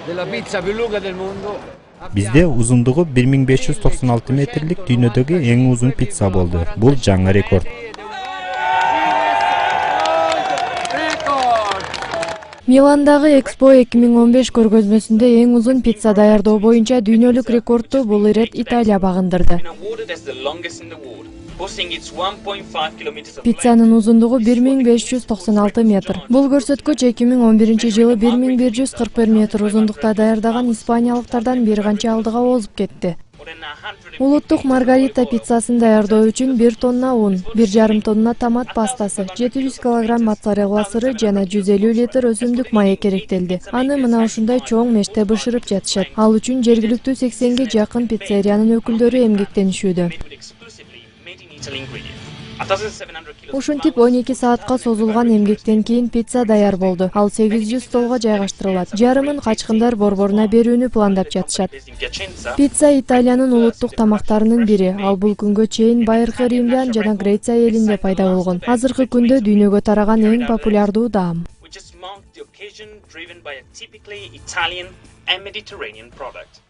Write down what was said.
della pizza più lunga del mondo. Бизде узундугу 1596 метрлик дүйнөдөгү эң узун пицца болду. Бул жаңы рекорд. Миландагы Экспо 2015 көргөзмөсүндө эң узун пицца даярдоо боюнча дүйнөлүк рекордду бул ирет Италия багындырды. Пиццанын узундугу 1596 метр. Бул көрсөткүч 2011-жылы 1141 метр узундукта даярдаган испаниялыктардан бир канча алдыга озуп кетти. Улуттук маргарита пиццасын даярдоо үчүн 1 тонна ун, 1,5 тонна томат пастасы, 700 кг моцарелла сыры жана 150 литр өсүмдүк мая керектелди. Аны мына ушундай чоң меште бышырып жатышат. Ал үчүн жергиликтүү 80ге жакын пиццериянын өкүлдөрү эмгектенишүүдө. Ушинтип 12 саатка созулган эмгектен кийин пицца даяр болду. Ал 800 столго жайгаштырылат. Жарымын качкындар борборуна берүүнү пландап жатышат. Пицца Италиянын улуттук тамактарынын бири. Ал бул күнгө чейин байыркы Римлян жана Греция элинде пайда болгон. Азыркы күндө дүйнөгө тараган эң популярдуу даам.